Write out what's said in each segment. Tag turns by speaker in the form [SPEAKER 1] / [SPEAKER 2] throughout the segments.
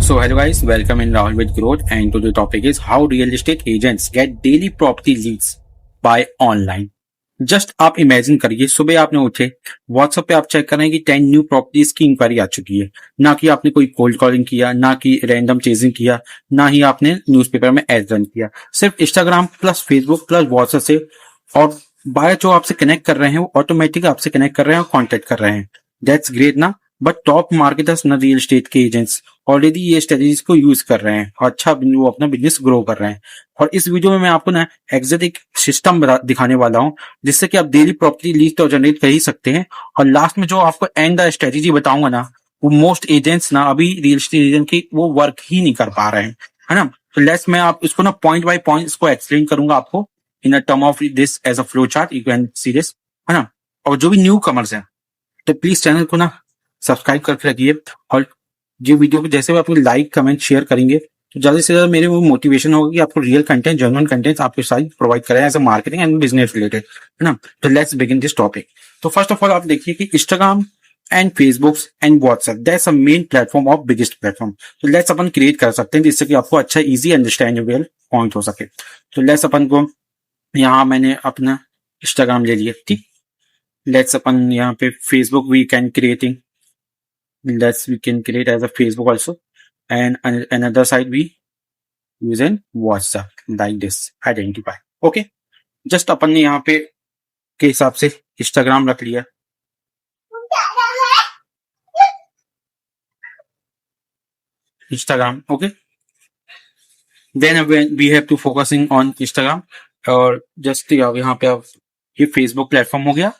[SPEAKER 1] So hello guys, welcome in Rahul with Growth, and today topic is how real estate agents get daily property leads by online. Just आप imagine करिए, सुबह आपने उठे, WhatsApp पे आप check कर रहे हैं कि 10 न्यू प्रॉपर्टीज की इंक्वायरी आ चुकी है। ना कि आपने कोई कोल्ड कॉलिंग किया, ना कि रैंडम चेजिंग किया, ना ही आपने न्यूज़पेपर में एड रन किया। सिर्फ Instagram plus Facebook plus WhatsApp से और बाय जो आपसे कनेक्ट कर रहे हैं वो ऑटोमेटिक आपसे कनेक्ट कर रहे हैं और कॉन्टेक्ट कर रहे हैं। दैट्स ग्रेट ना। बट टॉप मार्केटर्स ना रियल एस्टेट के एजेंट्स ऑलरेडी ये स्ट्रेटेजीज को यूज कर रहे हैं और अच्छा वो अपना बिजनेस ग्रो कर रहे हैं। और इस वीडियो में मैं आपको ना एग्जैक्ट एक सिस्टम दिखाने वाला हूं जिससे कि आप डेली प्रॉपर्टी लीज तो जनरेट कर ही सकते हैं। और लास्ट में जो आपको एंड द स्ट्रेटेजी बताऊंगा ना, वो मोस्ट एजेंट्स ना अभी रियल एस्टेट एजेंट की वो वर्क ही नहीं कर पा रहे हैं, है ना। तो लेट्स मैं आप इसको ना पॉइंट बाय पॉइंट इसको एक्सप्लेन करूंगा आपको in uh term of this as a flow chart, you can see this, है ना। और जो भी न्यू कमर्स हैं तो प्लीज चैनल को ना सब्सक्राइब करके रखिए। और ये वीडियो को जैसे भी आप लाइक कमेंट शेयर करेंगे तो ज्यादा से ज्यादा मेरे वो मोटिवेशन होगा कि आपको रियल कंटेंट, जेन्युइन कंटेंट आपके साथ प्रोवाइड करें as a marketing and business related, है ना। तो लेट्स बिगिन दिस टॉपिक। तो फर्स्ट ऑफ ऑल आप देखिए कि Instagram and Facebook and WhatsApp that's a main platform of biggest platform. तो लेट्स अपन क्रिएट कर सकते हैं जिससे कि आपको अच्छा इजी अंडरस्टैंडेबल पॉइंट हो सके। तो लेट्स अपन को यहाँ मैंने अपना इंस्टाग्राम ले लिया, ठीक। लेट्स अपन यहाँ पे Facebook we can creating, we can create as a Facebook also, and another side we use in WhatsApp like this identify. Okay, just अपन ने यहाँ पे के हिसाब से Instagram रख लिया, Instagram. Okay, then we have to focusing on Instagram और just यहाँ पे आप ये Facebook प्लेटफॉर्म हो गया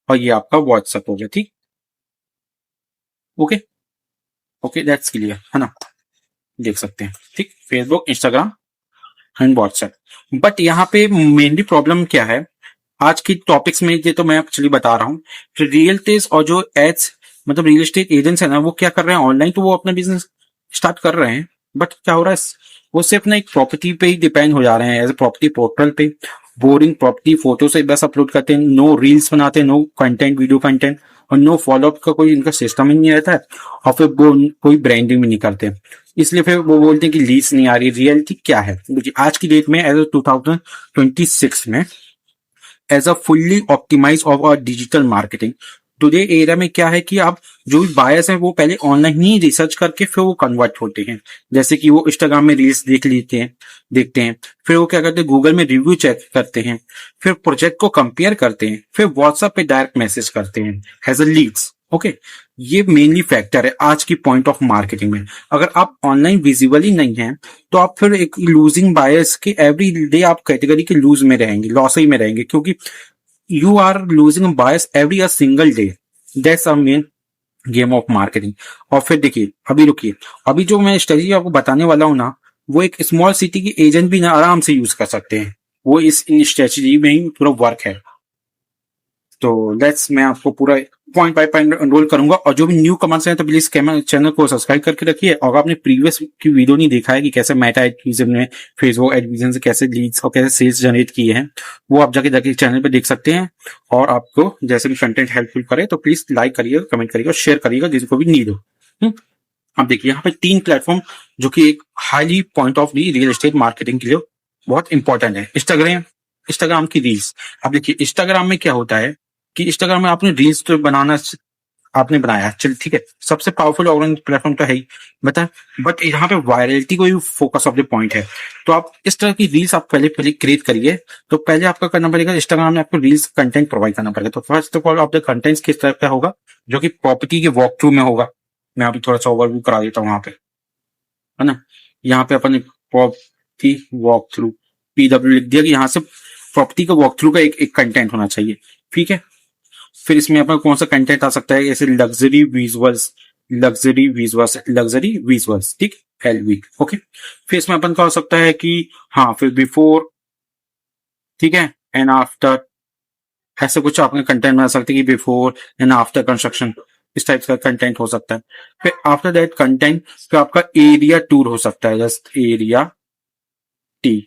[SPEAKER 1] और ये आपका WhatsApp हो गया, ठीक। ओके ओके दैट्स क्लियर, है ना। देख सकते हैं, ठीक, Facebook, Instagram and WhatsApp. But यहाँ पे मेनली प्रॉब्लम क्या है आज की टॉपिक्स में, ये तो मैं एक्चुअली बता रहा हूँ। रियल एस्टेट और जो एड्स मतलब रियल एस्टेट एजेंट्स है ना, वो क्या कर रहे हैं ऑनलाइन, तो वो अपना बिजनेस स्टार्ट कर रहे हैं। बट क्या हो रहा है, वो सिर्फ ना एक प्रॉपर्टी पे ही डिपेंड हो जा रहे हैं, एज ए प्रॉपर्टी पोर्टल पे बोरिंग प्रॉपर्टी फोटो से बस अपलोड करते हैं, नो रील्स बनाते हैं, नो कंटेंट, वीडियो कंटेंट, और नो फॉलोअप का कोई इनका सिस्टम ही नहीं रहता है। और फिर वो कोई ब्रांडिंग भी नहीं करते, इसलिए फिर वो बोलते हैं कि लीड्स नहीं आ रही। रियलिटी क्या है देखिए, आज की डेट में एज ए 2026 में as a fully optimise of a digital marketing today area में क्या है कि आप जो भी बायर्स हैं वो पहले ऑनलाइन ही रिसर्च करके फिर वो कन्वर्ट होते हैं। जैसे कि वो इंस्टाग्राम में रील्स देखते हैं, फिर वो क्या करते हैं गूगल में रिव्यू चेक करते हैं, फिर प्रोजेक्ट को कंपेयर करते हैं, फिर व्हाट्सएप पे डायरेक्ट मैसेज करते हैं एज अ लीड्स। ओके, ये मेनली फैक्टर है आज की पॉइंट ऑफ मार्केटिंग में। अगर आप ऑनलाइन विजिबल ही नहीं है तो आप फिर एक लूजिंग बायर्स के एवरी डे आप कैटेगरी के लूज में रहेंगे, लॉस ही में रहेंगे, क्योंकि you are losing a bias every a single day. That's our main game of marketing. और फिर देखिए, अभी रुकिए, अभी जो मैं स्ट्रेटेजी आपको बताने वाला हूं ना, वो एक स्मॉल सिटी के एजेंट भी ना आराम से यूज कर सकते हैं, वो इस स्ट्रेटेजी में ही पूरा वर्क है। तो लेट्स मैं आपको पूरा पॉइंट बाय पॉइंट एनरोल करूंगा। और जो भी न्यू कमर्स हैं तो प्लीज चैनल को सब्सक्राइब करके रखिए। और आपने प्रीवियस की वीडियो नहीं देखा है कि कैसे मेटा एडविजन में फेसबुक एडविजन से कैसे लीड्स और कैसे सेल्स जनरेट किए हैं, वो आप जाके चैनल पे देख सकते हैं। और आपको जैसे भी कंटेंट हेल्पफुल करे तो प्लीज लाइक करिएगा, कमेंट करिएगा, शेयर करिएगा जिसको भी नीड हो। अब देखिए यहाँ पे 3 प्लेटफॉर्म जो कि एक highly point of the real estate marketing के लिए बहुत इंपॉर्टेंट है। इंस्टाग्राम की रील्स। अब देखिए इंस्टाग्राम में क्या होता है कि इंस्टाग्राम में आपने रील्स तो आपने बनाया, चल ठीक है, सबसे पावरफुल ऑर्गेनिक प्लेटफॉर्म तो है ही, बता। बट यहाँ पे वायरलिटी को ही फोकस ऑफ द पॉइंट है। तो आप इस तरह की रील्स आप पहले क्रिएट करिए। तो पहले आपका करना पड़ेगा, इंस्टाग्राम में आपको रील्स कंटेंट प्रोवाइड करना पड़ेगा। तो फर्स्ट ऑफ ऑल आपका कंटेंट किस तरह का होगा, जो कि प्रॉपर्टी के वॉक थ्रू में होगा। मैं अभी थोड़ा सा ओवरव्यू करा देता हूँ यहाँ पे, है ना। यहाँ पे अपन प्रॉपर्टी वॉक थ्रू PW लिख दिया कि यहाँ से प्रॉपर्टी का वॉक थ्रू का एक कंटेंट होना चाहिए, ठीक है। फिर इसमें अपना कौन सा कंटेंट आ सकता है, जैसे लग्जरी विजुअल्स, ठीक, LV। ओके, फिर इसमें अपन का हो सकता है कि हाँ फिर बिफोर, ठीक है, एंड आफ्टर, ऐसे कुछ आपने कंटेंट बना सकते हैं कि बिफोर एंड आफ्टर कंस्ट्रक्शन, इस टाइप का कंटेंट हो सकता है। फिर आफ्टर दैट कंटेंट फिर आपका एरिया टूर हो सकता है, जस्ट एरिया टी,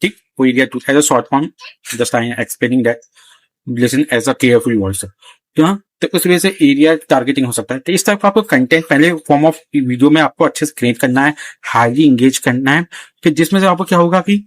[SPEAKER 1] ठीक, वो area tour as a short form, just I am explaining that, listen as a careful words. तो उस वजह से एरिया टारगेटिंग हो सकता है। तो इस टाइप का आपको कंटेंट पहले फॉर्म ऑफ वीडियो में आपको अच्छे से क्रिएट करना है, हाईली इंगेज करना है, फिर जिसमें से आपको क्या होगा कि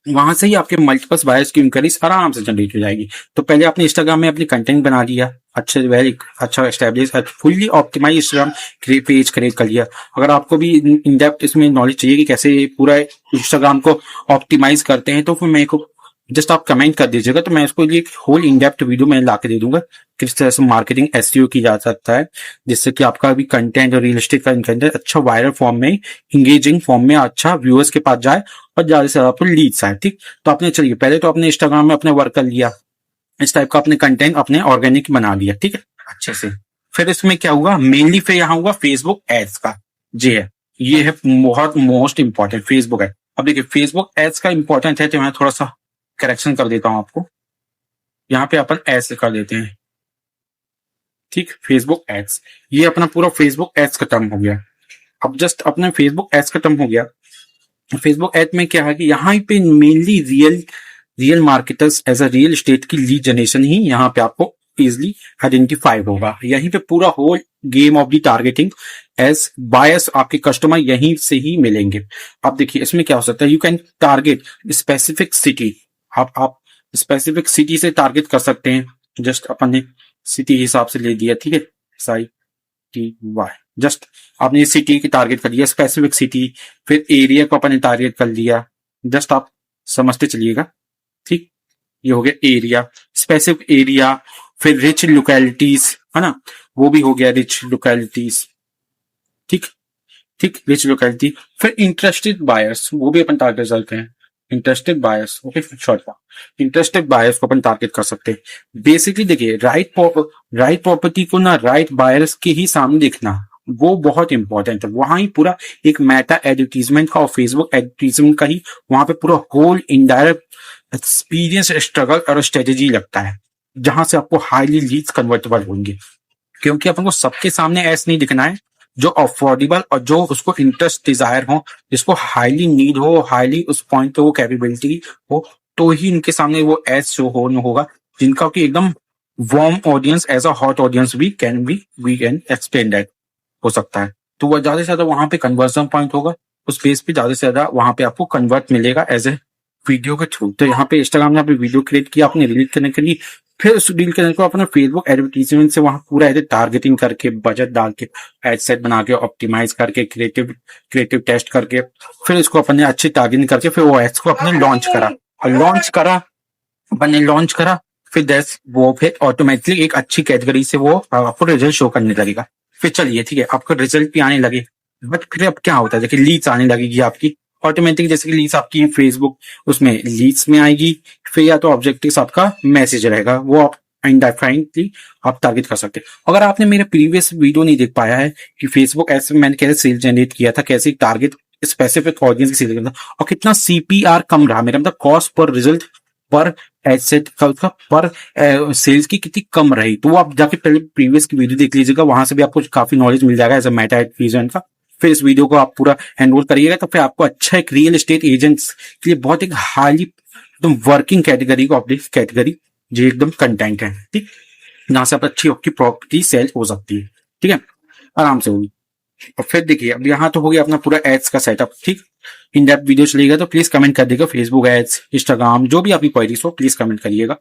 [SPEAKER 1] वहां से ही आपके मल्टीपल बायर्स की इंक्वायरीज आराम से जनरेट हो जाएगी। तो पहले आपने इंस्टाग्राम में अपनी कंटेंट बना लिया, अच्छे वेल अच्छा establish fully optimise Instagram page create कर लिया। अगर आपको भी इन डेप्थ इसमें नॉलेज चाहिए कि कैसे पूरा इंस्टाग्राम को ऑप्टिमाइज करते हैं, तो फिर मेरे को जस्ट आप कमेंट कर दीजिएगा, तो मैं उसको एक होल इन डेप्थ वीडियो में ला के दे दूंगा किस तरह से मार्केटिंग एसईओ की जा सकता है, जिससे कि आपका भी कंटेंट और रियल एस्टेट का कंटेंट अच्छा वायरल फॉर्म में, इंगेजिंग फॉर्म में अच्छा व्यूअर्स के पास जाए और ज्यादा से ज्यादा आपको लीड्स आए। ठीक, तो आपने चलिए पहले तो अपने इंस्टाग्राम में अपने वर्क कर लिया, इस टाइप का अपने कंटेंट अपने ऑर्गेनिक बना लिया, ठीक है अच्छे से। फिर इसमें क्या हुआ, मेनली फिर यहाँ हुआ फेसबुक एड्स का। जी है, ये है बहुत मोस्ट इंपॉर्टेंट फेसबुक एड। अब देखिए फेसबुक एड्स का इंपॉर्टेंट है, तो मैं थोड़ा सा करेक्शन कर देता हूं आपको, यहाँ पे अपन एड्स कर देते हैं। ठीक, फेसबुक एड्स, ये अपना पूरा फेसबुक एड्स का टर्म हो गया। अब जस्ट अपने फेसबुक एड्स का टर्म हो गया। फेसबुक एड में क्या है कि यहाँ पे mainly real marketers as a real estate की लीड जनरेशन ही यहाँ पे आपको इजिली आइडेंटिफाई होगा। यहीं पे पूरा whole game of the targeting as buyers आपके कस्टमर यहीं से ही मिलेंगे। अब देखिए इसमें क्या हो सकता है, you can target specific city, आप स्पेसिफिक सिटी से टारगेट कर सकते हैं। जस्ट अपन ने सिटी हिसाब से ले दिया, ठीक है, SITY, जस्ट आपने सिटी की टारगेट कर लिया, स्पेसिफिक सिटी, फिर एरिया को अपने टारगेट कर लिया, जस्ट आप समझते चलिएगा। ठीक, ये हो गया एरिया, स्पेसिफिक एरिया, फिर रिच लोकेलिटीज है ना, वो भी हो गया रिच लोकेलिटीज। ठीक ठीक, रिच लोकेलिटी, फिर इंटरेस्टेड बायर्स, वो भी अपन टारगेट करते हैं, interested buyers, okay short form interested buyers को अपन टारगेट कर सकते हैं। बेसिकली देखिए राइट प्रॉपर्टी को ना राइट बायर्स के ही सामने दिखना, वो बहुत इंपॉर्टेंट है। वहां ही पूरा एक मेटा एडवर्टीजमेंट का और फेसबुक एडवर्टीजमेंट का ही वहां पे पूरा होल इनडायरेक्ट एक्सपीरियंस, स्ट्रगल और स्ट्रेटेजी लगता है, जहां से आपको हाईली लीड्स कन्वर्टेबल होंगे। क्योंकि अपन को सबके सामने ऐसा नहीं दिखना है, जो अफोर्डेबल और जो उसको इंटरेस्ट डिजायर हो, जिसको हाईली नीड हो, हाईली उस पॉइंट पे वो कैपेबिलिटी हो, तो ही इनके सामने वो एड शो होगा, जिनका कि एकदम warm audience as a hot audience we can explain that हो सकता है। तो वो ज्यादा से ज्यादा वहां पे कन्वर्जन पॉइंट होगा, उस पेज पे ज्यादा से ज्यादा वहां पे आपको कन्वर्ट मिलेगा एज ए वीडियो के थ्रू। तो यहाँ पे इंस्टाग्राम ने आपने वीडियो क्रिएट किया, आपने रिलीज करने के लिए, फिर उस डील करने को अपना फेसबुक एडवर्टीजमेंट से वहां पूरा ऐसे टारगेटिंग करके, बजट डाल के, एड सेट बना के, ऑप्टिमाइज करके, क्रिएटिव टेस्ट करके, फिर इसको अपने अच्छी टारगेटिंग करके, फिर वो एड्स को अपने लॉन्च करा, और लॉन्च करा, फिर दैट्स वो फिर ऑटोमेटिकली एक अच्छी कैटेगरी से वो आपको रिजल्ट शो करने लगेगा। फिर चलिए ठीक है, आपका रिजल्ट भी आने लगे, बट फिर अब क्या होता है, देखिए लीड्स आने लगेगी आपकी ऑटोमेटिक, जैसे कि लीड्स आपकी फेसबुक उसमें लीड्स में आएगी, फिर या तो ऑब्जेक्टिव आपका मैसेज रहेगा, वो आप इनडायरेक्टली आप टारगेट कर सकते हैं। अगर आपने मेरे प्रीवियस वीडियो नहीं देख पाया है कि फेसबुक ऐसे मैंने कैसे सेल जनरेट किया था, कैसे टारगेट स्पेसिफिक ऑडियंस की सेल किया था, और कितना CPR कम रहा मेरा, मतलब कॉस्ट पर रिजल्ट पर एडसेट का उसका पर सेल्स की कितनी कम रही, तो वो आप जाके पहले प्रीवियस की वीडियो देख लीजिएगा, वहां से भी आपको काफी नॉलेज मिल जाएगा एज अ मेटा एडवर्टाइजमेंट का। फिर इस वीडियो को आप पूरा एनरोल करिएगा, तो फिर आपको अच्छा एक रियल एस्टेट एजेंट्स के लिए बहुत एक हाईली एकदम वर्किंग कैटेगरी को अपडेट कैटेगरी जो एकदम कंटेंट है, ठीक, जहां से आप अच्छी आपकी प्रॉपर्टी सेल हो सकती है, ठीक है, आराम से होगी। और फिर देखिए अब यहाँ तो हो गया अपना पूरा एड्स का सेटअप, ठीक, इन डेप्थ वीडियो चलेगा तो प्लीज कमेंट कर देगा, फेसबुक एड्स, इंस्टाग्राम, जो भी आपकी क्वेरीज हो प्लीज कमेंट करिएगा,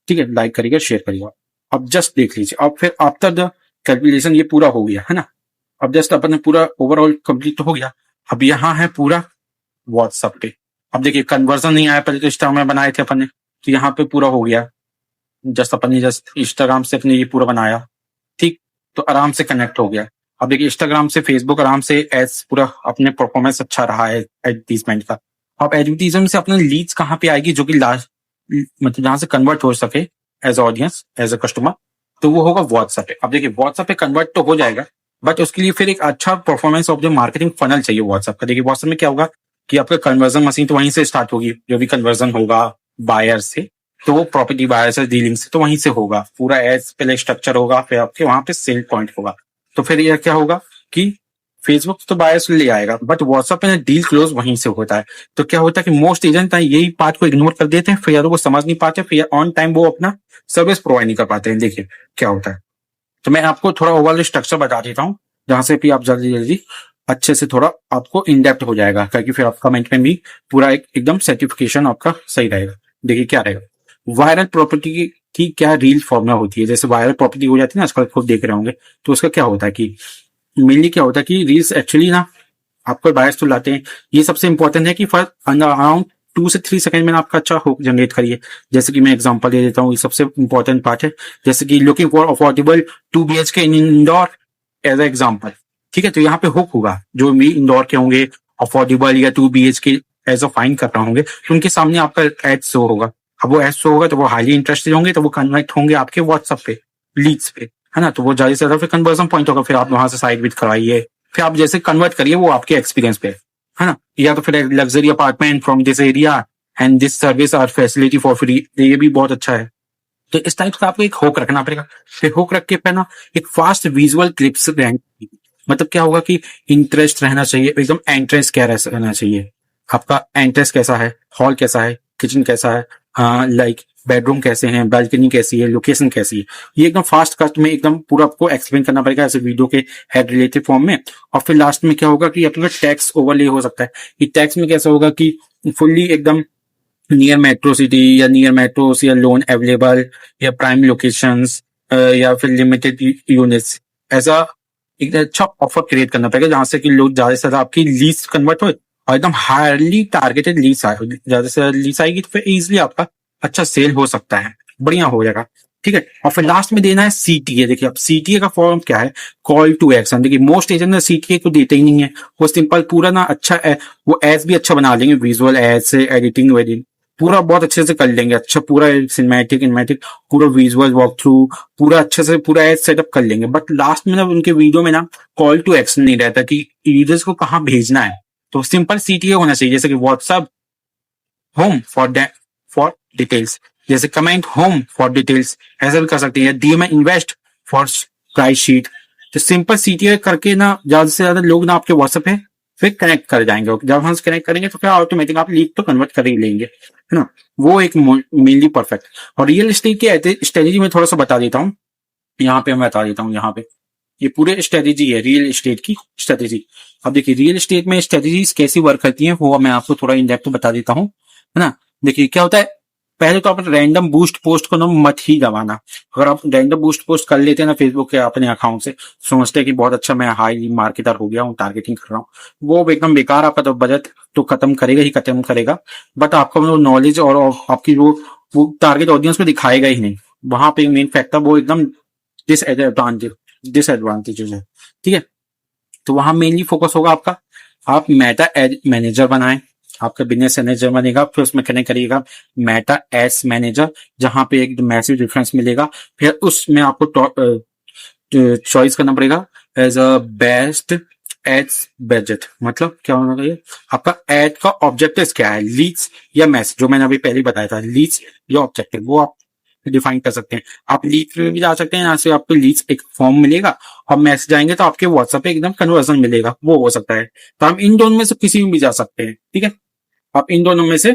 [SPEAKER 1] ठीक है, लाइक करिएगा, शेयर करिएगा। अब जस्ट देख लीजिए, अब फिर आफ्टर द कैलकुलेशन ये पूरा हो गया है ना, अब जस्ट अपन ने पूरा ओवरऑल कंप्लीट तो हो गया। अब यहाँ है पूरा व्हाट्सएप पे, अब देखिए कन्वर्जन नहीं आया, पहले तो इंस्टाग्राम में बनाए थे अपन ने, तो यहाँ पे पूरा हो गया, जस्ट अपन ने जस्ट इंस्टाग्राम से अपने ये पूरा बनाया, ठीक, तो आराम से कनेक्ट हो गया। अब देखिए इंस्टाग्राम से फेसबुक आराम से एड्स पूरा अपने परफॉर्मेंस अच्छा रहा है एडवर्टीजमेंट का। अब एडवर्टीजमेंट से अपने लीड्स कहाँ पे आएगी, जो कि लास्ट मतलब जहां से कन्वर्ट हो सके as audience as a customer, तो वो होगा व्हाट्सएप पे। अब देखिए व्हाट्सएप पे कन्वर्ट तो हो जाएगा, बट उसके लिए फिर एक अच्छा परफॉर्मेंस ऑफ जो मार्केटिंग फनल चाहिए व्हाट्सएप का। देखिए व्हाट्सएप में क्या होगा कि आपका कन्वर्जन मशीन तो वहीं से स्टार्ट होगी, जो भी कन्वर्जन होगा बायर से, तो वो प्रॉपर्टी बायर से डीलिंग से तो वहीं से होगा, पूरा एज पहले स्ट्रक्चर होगा, फिर आपके वहां पे सेल पॉइंट होगा। तो फिर यह क्या होगा कि फेसबुक तो बायर्स ले आएगा, बट व्हाट्सएप पे ना डील क्लोज वहीं से होता है। तो क्या होता है कि मोस्ट एजेंट यही बात को इग्नोर कर देते हैं, फिर या तो वो समझ नहीं पाते, फिर ऑन टाइम वो अपना सर्विस प्रोवाइड नहीं कर पाते हैं। देखिए क्या होता है। तो मैं आपको थोड़ा ओवरऑल स्ट्रक्चर बता देता हूँ, जहां से भी आप जल्दी जल्दी अच्छे से थोड़ा आपको इन डेप्थ हो जाएगा, ताकि फिर आप कमेंट में भी पूरा एकदम सर्टिफिकेशन आपका सही रहेगा। देखिए क्या रहेगा, वायरल प्रॉपर्टी की क्या रील फॉर्मूला होती है। जैसे वायरल प्रॉपर्टी हो जाती है ना, आजकल खुद देख रहे होंगे, तो उसका क्या होता है कि मेनली क्या होता है कि रील्स एक्चुअली ना आपको बायर्स तो लाते हैं। ये सबसे इंपॉर्टेंट है कि फर्स्ट अराउंड 2 से 3 सेकंड में आपका अच्छा हुक जनरेट करिए। जैसे कि मैं एग्जांपल दे देता हूँ, ये सबसे इंपॉर्टेंट पार्ट है। जैसे कि looking for affordable 2 BHK in Indore as a example, ठीक है। तो यहाँ पे हुक होगा, जो भी इंडोर के होंगे अफोर्डेबल या 2 BHK एज अ फाइन कर रहा होंगे, तो उनके सामने आपका एड शो होगा। अब वो एड शो होगा तो वो हाईली इंटरेस्टेड होंगे, तो वो कन्वर्ट होंगे आपके व्हाट्सएप पे लीड्स पे, है ना। तो वो ज्यादा से ज्यादा फिर कन्वर्जन पॉइंट होगा, फिर आप वहां से साइट विजिट करवाइए, फिर आप जैसे कन्वर्ट करिए वो आपके एक्सपीरियंस पे, है ना। या तो फिर luxury apartment from this area and this service or facility for free, ये भी बहुत अच्छा है। तो इस टाइप का आपको एक हुक रखना पड़ेगा। फिर हुक रख के ना एक फास्ट विजुअल क्लिप्स रैंक, मतलब क्या होगा कि इंटरेस्ट रहना चाहिए एकदम, एंट्रेंस क्या रहना चाहिए आपका, एंट्रेंस कैसा है, हॉल कैसा है, किचन कैसा है, लाइक बेडरूम कैसे हैं, बालकनी कैसी है, लोकेशन कैसी है, ये एकदम फास्ट कट में एकदम पूरा आपको एक्सप्लेन करना पड़ेगा ऐसे वीडियो के हेड रिलेटेड फॉर्म में। और फिर लास्ट में क्या होगा कि अपना टैक्स ओवरले हो सकता है। कि टैक्स में कैसा होगा कि फुल्ली एकदम नियर मेट्रो सिटी या नियर मेट्रोस या लोन अवेलेबल या प्राइम लोकेशंस या फिर लिमिटेड यूनिट्स, ऐसा एक अच्छा ऑफर क्रिएट करना पड़ेगा जहां से कि लोग ज्यादा से ज्यादा आपकी लीज कन्वर्ट हो और एकदम हाईली टारगेटेड लीज आए। ज्यादा से ज्यादा लीज आएगी तो फिर इजिली आपका अच्छा सेल हो सकता है, बढ़िया हो जाएगा, ठीक है। और फिर लास्ट में देना है CTA। देखिए अब CTA का फॉर्म क्या है, कॉल टू एक्शन। देखिए मोस्ट एजेंट ना CTA को देते ही नहीं है, वो सिंपल पूरा ना अच्छा वो एड्स भी अच्छा बना लेंगे, विजुअल एड्स से एडिटिंग वेडिंग पूरा बहुत अच्छे से कर लेंगे, अच्छा पूरा सिनेमैटिक इनमैटिक पूरा विजुअल वॉक थ्रू पूरा अच्छे से पूरा एड सेटअप कर लेंगे। बट लास्ट में ना उनके वीडियो में ना कॉल टू एक्शन नहीं रहता कि यूजर्स को कहाँ भेजना है। तो सिंपल CTA होना चाहिए, जैसे कि व्हाट्सएप होम फॉर डिटेल्स, जैसे कमेंट होम फॉर डिटेल्स, ऐसा भी कर सकते हैं। DM invest for price sheet. तो सिंपल CTA करके ना ज्यादा से ज्यादा लोग ना आपके व्हाट्सएप पे फिर कनेक्ट कर जाएंगे। जब हम कनेक्ट करेंगे तो फिर ऑटोमेटिक आप लीड तो कन्वर्ट कर ही लेंगे, है ना। वो एक मेनली परफेक्ट। और रियल एस्टेट की स्ट्रेटेजी में थोड़ा सा बता देता हूँ, यहाँ पे मैं बता देता हूँ। यहाँ पे ये पूरे स्ट्रेटेजी है रियल एस्टेट की स्ट्रेटेजी। अब देखिए रियल एस्टेट में स्ट्रेटेजीज कैसी वर्क करती हैं वो मैं आपको थोड़ा इन डेप्थ बता देता हूँ, है ना। देखिए क्या होता है, पहले तो आप रैंडम बूस्ट पोस्ट को ना मत ही दबाना। अगर आप रैंडम बूस्ट पोस्ट कर लेते हैं ना फेसबुक के अपने अकाउंट से, सोचते हैं कि बहुत अच्छा मैं हाई मार्केटर हो गया हूँ, टारगेटिंग कर रहा हूँ, वो एकदम बेकार। आपका तो बजट तो खत्म करेगा ही खत्म करेगा, बट आपका वो नॉलेज और आपकी वो टारगेट ऑडियंस में दिखाएगा ही नहीं। वहां पे मेन फैक्टर वो एकदम डिसएडवांटेजेस है, ठीक है। तो वहां मेनली फोकस होगा आपका, आप मेटा एड मैनेजर बनाएं, आपका बिजनेस मैनेजर बनेगा, फिर उसमें कनेक्ट करिएगा मेटा एड्स मैनेजर, जहां पे एक मैसिव डिफरेंस मिलेगा। फिर उसमें आपको चॉइस करना पड़ेगा as a best ads budget. मतलब क्या होना चाहिए, आपका एड का ऑब्जेक्टिव क्या है, लीड्स या मैसेज, जो मैंने अभी पहले बताया था, लीड्स या ऑब्जेक्टिव, वो आप डिफाइन कर सकते हैं। आप लीड में भी जा सकते हैं, यहाँ से आपको लीड्स एक फॉर्म मिलेगा और मैसेज आएंगे तो आपके व्हाट्सएप पे एकदम कन्वर्जन मिलेगा, वो हो सकता है। तो हम इन दोनों में से किसी में भी जा सकते हैं, ठीक है। आप इन दोनों में से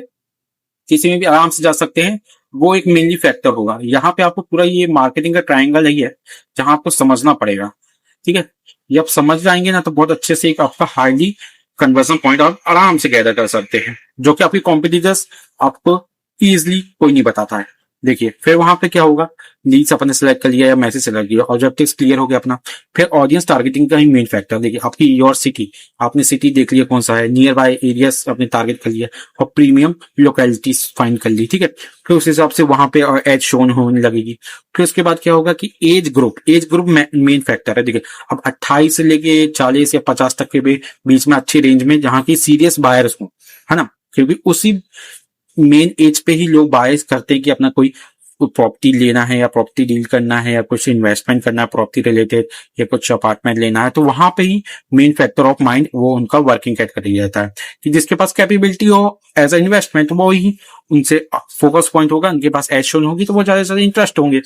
[SPEAKER 1] किसी में भी आराम से जा सकते हैं, वो एक मेनली फैक्टर होगा। यहाँ पे आपको पूरा ये मार्केटिंग का ट्रायंगल ही है जहां आपको समझना पड़ेगा, ठीक है। ये आप समझ जाएंगे ना तो बहुत अच्छे से एक आपका हाईली कन्वर्जन पॉइंट आप आराम से गैदर कर सकते हैं, जो कि आपके कॉम्पिटिटर्स आपको इजिली कोई नहीं बताता है। देखिए फिर वहां पे क्या होगा, लीड्स अपने सेलेक्ट कर लिया या मैसेज सेलेक्ट किया, ऑब्जेक्टिव्स क्लियर हो गया अपना। फिर ऑडियंस टारगेटिंग का ही मेन फैक्टर, देखिए आपकी योर सिटी, आपने सिटी देख लिया कौन सा है, नियर बाय एरियाज आपने टारगेट कर लिया और प्रीमियम लोकेलिटीज फाइंड कर ली, ठीक है। फिर उस हिसाब से वहां पे एड शोन होने लगेगी। फिर उसके बाद क्या होगा कि एज ग्रुप मेन फैक्टर है। देखिए अब 28 से लेके 40 या 50 तक के बीच में अच्छी रेंज में जहाँ की सीरियस बायर्स हो, है ना, क्योंकि उसी मेन एज पे ही लोग बायस करते हैं कि अपना कोई प्रॉपर्टी लेना है या प्रॉपर्टी डील करना है या कुछ इन्वेस्टमेंट करना है प्रॉपर्टी रिलेटेड या कुछ अपार्टमेंट लेना है। तो वहां पे ही मेन फैक्टर ऑफ माइंड वो उनका वर्किंग कैट कर दिया जाता है कि जिसके पास कैपेबिलिटी हो एज ए इन्वेस्टमेंट वो ही उनसे फोकस पॉइंट होगा, उनके पास एज शोन होगी तो वो ज्यादा से ज्यादा इंटरेस्ट होंगे।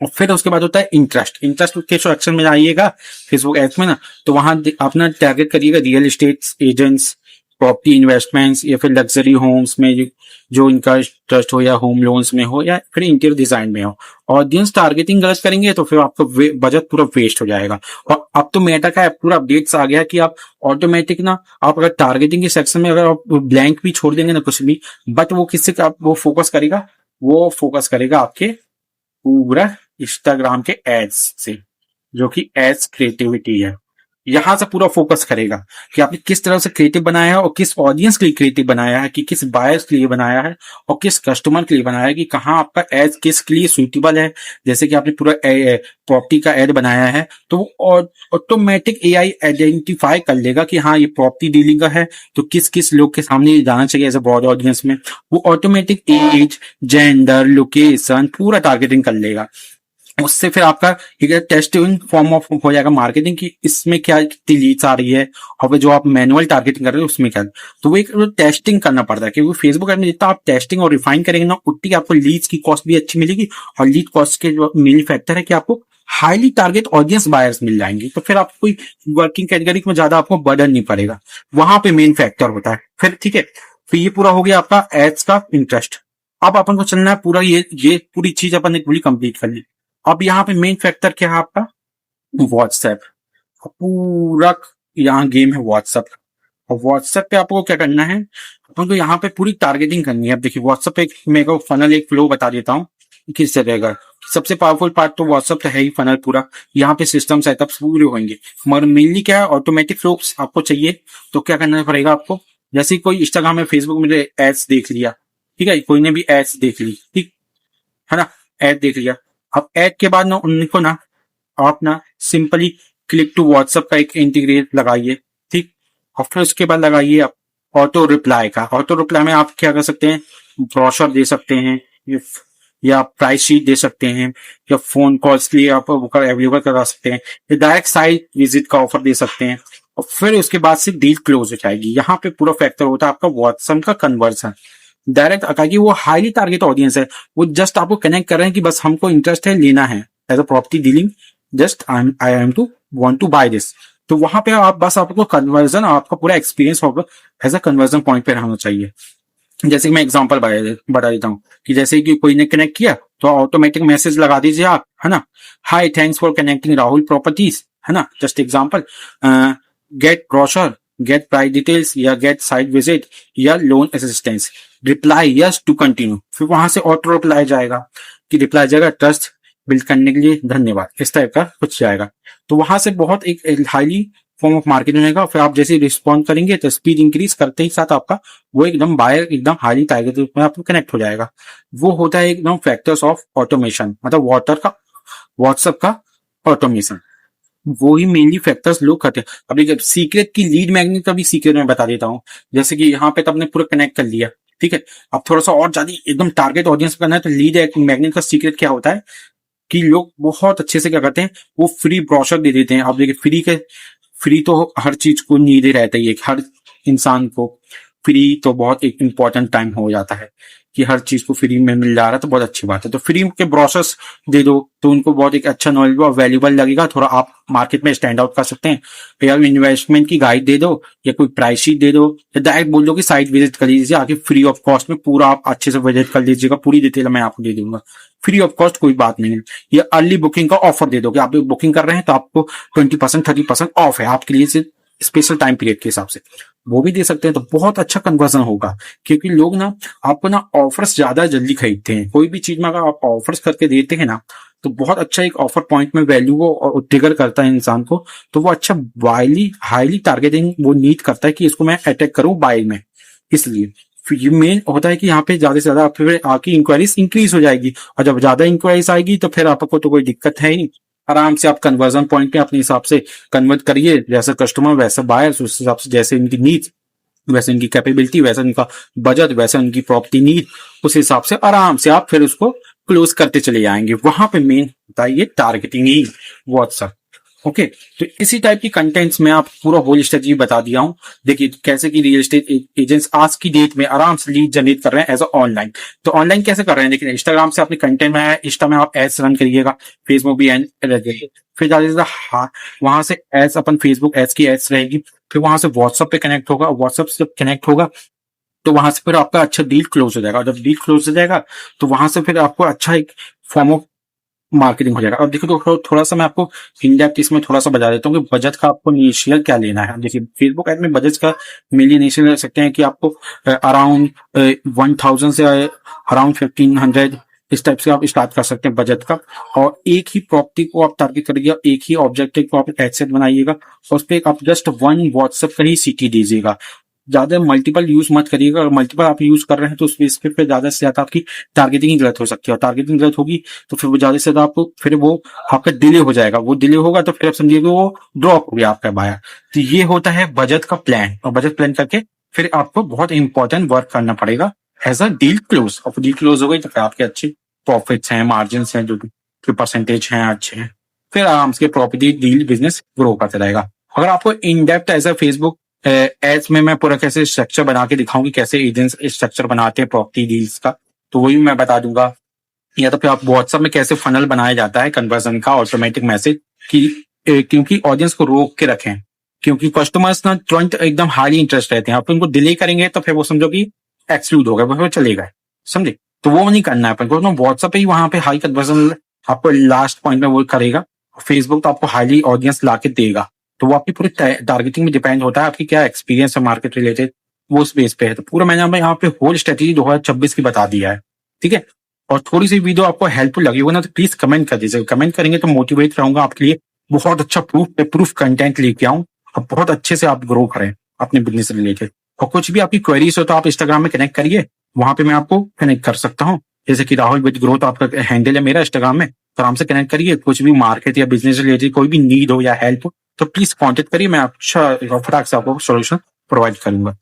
[SPEAKER 1] और फिर उसके बाद होता है इंटरेस्ट। इंटरेस्ट के सेक्शन में आइएगा फेसबुक एड्स में ना, तो वहां अपना टारगेट करिएगा real estate agents, property investments, या फिर लग्जरी होम्स में जो इनका ट्रस्ट हो, या होम लोन्स में हो, या फिर इंटीरियर डिजाइन में हो। ऑडियंस टारगेटिंग गलत करेंगे तो फिर आपका बजट पूरा वेस्ट हो जाएगा। और अब तो मेटा का पूरा अपडेट्स आ गया कि आप ऑटोमेटिक ना, आप अगर टारगेटिंग के सेक्शन में अगर आप ब्लैंक भी छोड़ देंगे ना कुछ भी, बट वो किससे वो फोकस करेगा, वो फोकस करेगा आपके पूरा इंस्टाग्राम के एड्स से, जो कि एड्स क्रिएटिविटी है। यहां से पूरा फोकस करेगा कि आपने किस तरह से क्रिएटिव बनाया है, और किस ऑडियंस के लिए क्रिएटिव बनाया है, कि किस बायर्स के लिए बनाया है, और किस कस्टमर के लिए बनाया है, कि कहाँ आपका एड किस के लिए सुइटेबल है। जैसे कि आपने पूरा प्रॉपर्टी का एड बनाया है, तो वो ऑटोमेटिक एआई आइडेंटिफाई कर लेगा कि हाँ ये प्रॉपर्टी डीलिंग का है, तो किस किस लोग के सामने ये जाना चाहिए एज ए ब्रॉड ऑडियंस में। वो ऑटोमेटिक एज, जेंडर, लोकेशन पूरा टारगेटिंग कर लेगा। उससे फिर आपका टेस्टिंग फॉर्म ऑफ हो जाएगा मार्केटिंग की, इसमें क्या कितनी लीड्स आ रही है, और जो आप मैनुअल टारगेटिंग कर रहे हो उसमें क्या। तो वो एक टेस्टिंग करना पड़ता है, क्योंकि फेसबुक एड में जितना आप टेस्टिंग और रिफाइन करेंगे ना, उतनी आपको लीड्स की कॉस्ट भी अच्छी मिलेगी। और लीड कॉस्ट के जो मेन फैक्टर है कि आपको हाईली टारगेट ऑडियंस बायर्स मिल जाएंगे, तो फिर आपको कोई वर्किंग कैटेगरी में ज्यादा आपको बर्डन नहीं पड़ेगा। वहां पे मेन फैक्टर होता है। फिर ठीक है, फिर ये पूरा हो गया आपका एड्स का इंटरेस्ट। अब अपन को चलना है पूरा ये पूरी चीज अपन ने पूरी कंप्लीट कर ली। अब यहाँ पे मेन फैक्टर क्या है आपका, व्हाट्सएप। पूरा यहाँ गेम है व्हाट्सएप। और व्हाट्सएप पे आपको क्या करना है, अपन को यहाँ पे पूरी टारगेटिंग करनी है। अब देखिए व्हाट्सएप पे मेरे को फनल एक फ्लो बता देता हूँ किस तरह का। सबसे पावरफुल पार्ट तो व्हाट्सएप है ही फनल पूरा। यहाँ पे सिस्टम सेटअप पूरे होंगे, मगर मेनली क्या है, ऑटोमेटिक फ्लो आपको चाहिए। तो क्या करना पड़ेगा आपको, जैसे कोई इंस्टाग्राम में, फेसबुक में एड्स देख लिया, ठीक है, कोई ने भी एड्स देख ली, ठीक है ना, एड देख लिया। अब ऐड के बाद ना उनको ना आप ना सिंपली क्लिक टू व्हाट्सएप का एक इंटीग्रेट लगाइए, ठीक। और फिर उसके बाद लगाइए आप ऑटो रिप्लाई का। ऑटो रिप्लाई में आप क्या कर सकते हैं, ब्रोशर दे सकते हैं, या प्राइस शीट दे सकते हैं, या फोन कॉल्स के लिए आप अवेलेबल करा सकते हैं, या डायरेक्ट साइट विजिट का ऑफर दे सकते हैं। और फिर उसके बाद से डील क्लोज हो जाएगी। यहाँ पे पूरा फैक्टर होता है आपका व्हाट्सएप का कन्वर्जन। डायरेक्ट कि वो हाईली टारगेट ऑडियंस है, वो जस्ट आपको कनेक्ट कर रहे हैं कि बस हमको इंटरेस्ट है, लेना है as a property dealing, just I am to want to buy this. तो वहां पे आप बस आपको कन्वर्जन, आपका पूरा एक्सपीरियंस होगा एज अ कन्वर्जन पॉइंट पे रहना चाहिए। जैसे कि मैं एग्जांपल बता देता हूँ कि जैसे कि कोई ने कनेक्ट किया तो ऑटोमेटिक मैसेज लगा दीजिए आप, है ना, hi thanks for connecting Rahul properties, है ना, just example, get brochure, get price details, या गेट साइट विजिट, या loan assistance, reply yes to continue. फिर वहां से ऑटो रिप्लाई जाएगा कि रिप्लाई जाएगा, ट्रस्ट बिल्ड करने के लिए धन्यवाद, इस टाइप का कुछ जाएगा। तो वहां से बहुत एक हाईली फॉर्म ऑफ मार्केटिंग रहेगा। फिर आप जैसे रिस्पॉन्ड करेंगे तो स्पीड इंक्रीज करते ही साथ आपका वो एकदम बायर एकदम हाईली टारगेट में आपको कनेक्ट हो जाएगा। वो होता है एकदम फैक्टर्स ऑफ ऑटोमेशन, मतलब व्हाट्सएप का ऑटोमेशन। वो ही मेनली फैक्टर्स लोग करते हैं। अभी सीक्रेट की लीड मैग्नेट का भी सीक्रेट मैं बता देता हूँ। जैसे कि यहाँ पे तो आपने पूरा कनेक्ट कर लिया, ठीक है, अब थोड़ा सा और ज्यादा एकदम टारगेट ऑडियंस करना है, तो लीड मैग्नेट का सीक्रेट क्या होता है कि लोग बहुत अच्छे से क्या करते हैं, वो फ्री ब्रोशर दे देते हैं। आप देखिए फ्री तो हर चीज को नीड रहता ही है, हर इंसान को फ्री तो बहुत एक इंपॉर्टेंट टाइम हो जाता है कि हर चीज को फ्री में मिल जा रहा है, तो बहुत अच्छी बात है। तो फ्री के ब्रोशर्स दे दो तो उनको बहुत एक अच्छा नॉलेज और वैल्यूबल लगेगा, थोड़ा आप मार्केट में स्टैंड आउट कर सकते हैं। या इन्वेस्टमेंट की गाइड दे दो, या कोई प्राइस शीट दे दो, या डायरेक्ट बोल दो कि साइट विजिट कर लीजिए, आगे फ्री ऑफ कॉस्ट में पूरा आप अच्छे से विजिट कर लीजिएगा, पूरी डिटेल मैं आपको दे दूंगा, फ्री ऑफ कॉस्ट, कोई बात नहीं है। या अर्ली बुकिंग का ऑफर दे दो कि आप बुकिंग कर रहे हैं तो आपको 20% 30% ऑफ है आपके लिए स्पेशल टाइम पीरियड के हिसाब से, वो भी दे सकते हैं। तो बहुत अच्छा कन्वर्जन होगा, क्योंकि लोग ना आपको ना ऑफर्स ज्यादा जल्दी खरीदते हैं। कोई भी चीज में अगर आप ऑफर्स करके देते हैं ना, तो बहुत अच्छा एक ऑफर पॉइंट में वैल्यू वो ट्रिगर करता है इंसान को। तो वो अच्छा हाईली टारगेटिंग वो नीड करता है कि इसको मैं अटैक करूं बाय में। इसलिए ये मेन होता है कि यहाँ पे ज्यादा से ज्यादा फिर आपकी इंक्वायरीज इंक्रीज हो जाएगी, और जब ज्यादा इंक्वायरीज आएगी तो फिर आपको तो कोई दिक्कत है ही नहीं। आराम से आप कन्वर्जन पॉइंट पे अपने हिसाब से कन्वर्ट करिए, जैसा कस्टमर वैसा बायर्स, उस हिसाब से जैसे इनकी नीड्स, वैसे इनकी कैपेबिलिटी, वैसा इनका बजट, वैसा इनकी प्रॉपर्टी नीड, उस हिसाब से आराम से आप फिर उसको क्लोज करते चले जाएंगे। वहां पे मेन होता है ये टारगेटिंग ही व्हाट्सएप। ओके, तो इसी टाइप की कंटेंट्स में आप पूरा होल स्ट्रेटजी बता दिया हूँ। देखिए कैसे कि रियल एस्टेट एजेंट्स आज की डेट में आराम से लीड जनरेट कर रहे हैं एज अ ऑनलाइन। तो ऑनलाइन कैसे कर रहे हैं? देखिए इंस्टाग्राम से अपने कंटेंट में है, इंस्टा में आप एड्स रन करिएगा, फेसबुक भी एड रहेगी, फिर ज्यादा हाँ वहां से एड्स अपन फेसबुक एड्स की एड्स रहेगी, फिर वहां से व्हाट्सएप पे कनेक्ट होगा, व्हाट्सएप से कनेक्ट होगा तो वहां से फिर आपका अच्छा डील क्लोज हो जाएगा। जब डील क्लोज हो जाएगा तो वहां से फिर आपको अच्छा एक फॉर्म ऑफ मार्केटिंग हो जाएगा। अब देखिए तो थोड़ा सा मैं आपको इन डेप्थ इसमें थोड़ा सा बता देता हूँ कि बजट का आपको इनिशियल क्या लेना है। देखिए फेसबुक एड में बजट का मेनली इनिशियल ले सकते हैं कि आपको अराउंड 1000 से अराउंड 1500 इस टाइप से आप स्टार्ट कर सकते हैं बजट का। और एक ही प्रॉपर्टी को आप टारगेट करिएगा, एक ही ऑब्जेक्टिव को आप एडसेट बनाइएगा और उस पर आप जस्ट वन व्हाट्सएप का ही सिटी दीजिएगा। ज्यादा मल्टीपल यूज मत करिएगा, अगर मल्टीपल आप यूज कर रहे हैं तो उस बेस पे ज्यादा से ज्यादा आपकी टारगेटिंग ही गलत हो सकती है, और टारगेटिंग गलत होगी तो फिर वो ज्यादा से ज्यादा आपको फिर वो आपका डिले हो जाएगा। वो डिले होगा तो फिर आप समझिएगा वो ड्रॉप हो गया आपका बायर। तो ये होता है बजट का प्लान, और बजट प्लान करके फिर आपको बहुत इंपॉर्टेंट वर्क करना पड़ेगा एज अ डील क्लोज। और डील क्लोज हो गई तो फिर आपके अच्छे प्रॉफिट्स हैं, मार्जिन हैं, जो भी परसेंटेज हैं अच्छे हैं, फिर आराम से प्रॉपर्टी डील बिजनेस ग्रो करते रहेगा। अगर आपको in depth as a Facebook ads में मैं पूरा कैसे स्ट्रक्चर बना के दिखाऊंगी, कैसे एजेंट्स स्ट्रक्चर बनाते हैं प्रॉपर्टी डील्स का, तो वही मैं बता दूंगा। या तो फिर आप व्हाट्सएप में कैसे फनल बनाया जाता है कन्वर्जन का, ऑटोमेटिक मैसेज की, क्योंकि ऑडियंस को रोक के रखें, क्योंकि कस्टमर्स ना तुरंत एकदम हाईली इंटरेस्ट रहते हैं। आप उनको डिले करेंगे तो फिर वो समझो कि एक्सक्लूड हो गए, वो चले गए, समझे? तो वो नहीं करना है अपन को। व्हाट्सएप पे ही वहां पे हाई कन्वर्जन आपको लास्ट पॉइंट में वो करेगा। फेसबुक तो आपको हाईली ऑडियंस ला के देगा। तो वो आपकी पूरी टारगेटिंग में डिपेंड होता है, आपकी क्या एक्सपीरियंस है मार्केट रिलेटेड, वो उस बेस पे है। तो पूरा मैंने यहाँ पे होल स्ट्रेटेजी 2026 की बता दिया है, ठीक है। और थोड़ी सी वीडियो आपको हेल्पफुल लगी होगा ना तो प्लीज कमेंट कर दीजिएगा। कमेंट करेंगे तो मोटिवेट रहूंगा आपके लिए बहुत अच्छा प्रूफ कंटेंट लेके आऊं और बहुत अच्छे से आप ग्रो करें अपने बिजनेस रिलेटेड। और कुछ भी आपकी क्वेरीज हो तो आप इंस्टाग्राम में कनेक्ट करिए, वहां पे मैं आपको कनेक्ट कर सकता हूँ। जैसे कि राहुल विद ग्रोथ आपका हैंडल है मेरा इंस्टाग्राम में, तो आराम से कनेक्ट करिए। कुछ भी मार्केट या बिजनेस रिलेटेड कोई भी नीड हो या हेल्प हो तो प्लीज कॉन्टेक्ट करिए, मैं अच्छा फटाक से आपको सोल्यूशन प्रोवाइड करूंगा।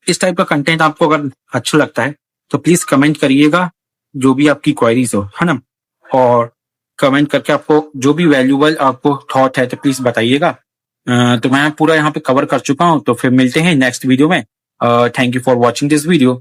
[SPEAKER 1] इस टाइप का कंटेंट आपको अगर अच्छा लगता है तो प्लीज कमेंट करिएगा, जो भी आपकी क्वेरीज हो, है ना। और कमेंट करके आपको जो भी वैल्यूबल आपको थॉट है तो प्लीज बताइएगा। तो मैं पूरा यहाँ पे कवर कर चुका हूँ, तो फिर मिलते हैं नेक्स्ट वीडियो में। Thank you for watching this video.